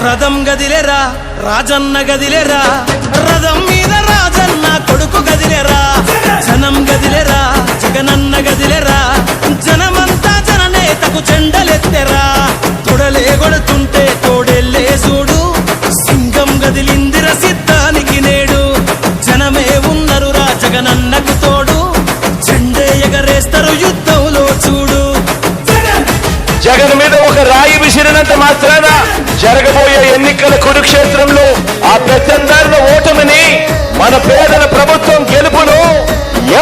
రథం గదిలేరా రాజన్న గదిలేరా, రథం మీద రాజన్న కొడుకు గదిలేరా, జనం గదిలేరా జగనన్న గదిలేరా, జనమంతా జననేతకు చెండలెత్తెరా, తొడలే కొడుతుంటే తోడెల్లే చూడు, సింగం గదిలిందిర సిద్ధానికి నేడు, జనమే ఉన్నరురా జగనన్నకు తోడు, చెండే ఎగరేస్తారు యుద్ధంలో చూడు. జగన్ మీద ఒక రాయి విసిరినంత మాత్రాన జరగబోయే ఎన్నికల కురుక్షేత్రంలో ఆ ప్రత్యంతర ఓటమిని మన పేదల ప్రభుత్వం గెలుపును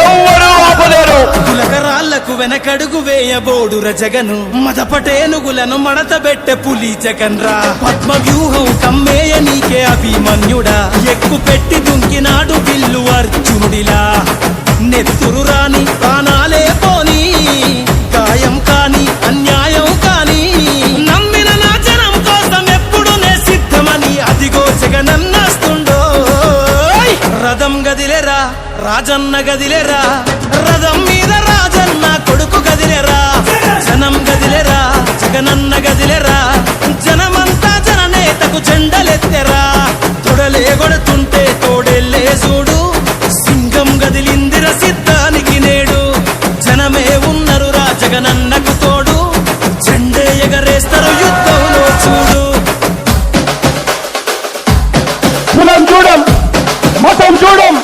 ఎవ్వరూ ఆపలేరు. కులకరాళ్లకు వెనకడుగు వేయబోడుర జగను, మదపటేనుగులను మడతబెట్టె పులి జగన్ రా, పద్మ వ్యూహం కమ్మేయ నీకే అభిమన్యుడా, ఎక్కు పెట్టి దుంకినాడు బిల్లు అర్జునుడిలా, నెత్తురు రాని ప్రాణాలే పోని, గాయం కాని అన్యాయం కాని, నమ్మిన నా జనం కోసం ఎప్పుడు నే సిద్ధమని అదిగో జగనన్నస్తుండో. రథం గదిలేరా రాజన్న గదిలేరా, రథం మీద రాజన్న కొడుకు గదిలేరా, జనం గదిలేరా జగనన్న గదిలేరా, జనమంతా జననేతకు చెండలెత్తెరా, తొడలే కొడుతుంటే తోడెల్లే చూడు, సింగం గదిలిందిర సిద్ధానికి నేడు, జనమే ఉన్నరురా జగనన్నకు తోడు, చెండే ఎగరేస్తారు యుద్ధంలో చూడు. కులం చూడం, మతం చూడం,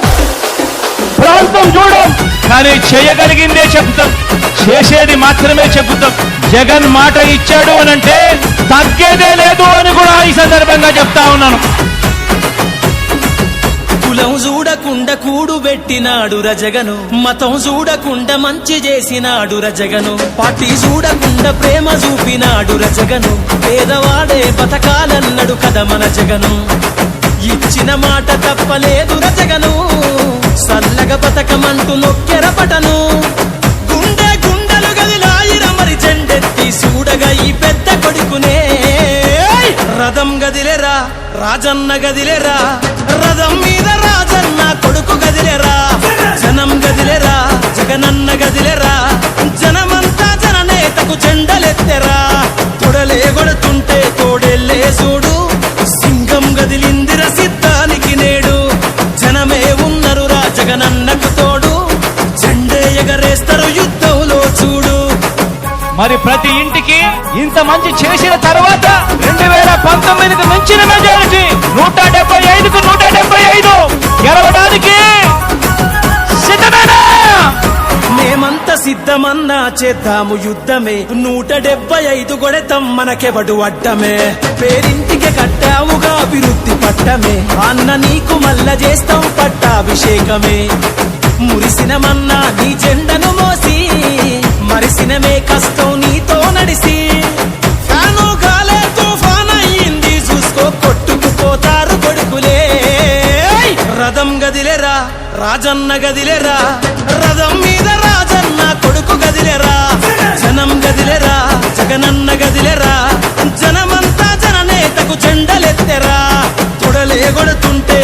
ప్రాంతం చూడం, కానీ చేయగలిగిందే చెప్తాం, చేసేది మాత్రమే చెబుతాం. జగన్ మాట ఇచ్చాడు అనంటే తగ్గేదే లేదు అని కూడా ఈ సందర్భంగా చెప్తా ఉన్నాను. కులం చూడకుండా కూడు పెట్టినాడు రజగను, మతం చూడకుండా మంచి చేసినాడు రజగను, పార్టీ చూడకుండా ప్రేమ చూపినాడు రజగను, పేదవాడే బతకాలన్నాడు కదా మన జగను, ఇచ్చిన మాట తప్పలేదు రజగను, సల్లగ బతకమంటూ నొక్కెరపటను, గుండె గుండెలు గదిలాయిర మరి చెండెత్తి చూడగా ఈ పెద్ద కొడుకునే. రథం గదిలేరా రాజన్న గదిలేరా, రథం మీద రాజన్న కొడుకు గదిలేరా, జనం గదిలేరా జగనన్న గదిలేరా, జనమంతా జననేతకు చెండలెత్తెరా, తొడలే కొడుతుంటే తోడెల్లే చూడు, సింగం గదిలిందిర సిద్ధానికి నేడు, జనమే ఉన్నరురా జగనన్నకు తోడు, చెండే ఎగరేస్తారు యుద్ధంలో చూడు. మరి ప్రతి ఇంటికి ఇంత మంచి చేసిన తర్వాత 2019కు మించిన మెజారిటీ 175కు 175 గెలవడానికి సిద్ధమేనా? మేమంతా సిద్ధమన్నా చేద్దాము యుద్ధమే, 175 కొడతాం మనకెవడు అడ్డమే, పేరింటికి కట్టావుగా అభివృద్ధి పట్టమే, అన్న నీకు మల్ల చేస్తాం పట్టాభిషేకమే, మురిసినమన్నా నీ జెండను మోసి, మరిసినమే కష్టం నీతో నడిసి, ఫ్యాను గాలే తుఫాన్ అయ్యింది చూసుకో కొట్టుకుపోతారు కొడుకులే. రథం గదిలేరా రాజన్న గదిలేరా, రథం మీద రాజన్న కొడుకు గదిలేరా, జనం గదిలేరా జగనన్న గదిలేరా, జనమంతా జననేతకు చెండలెత్తెరా, తొడలే కొడుతుంటే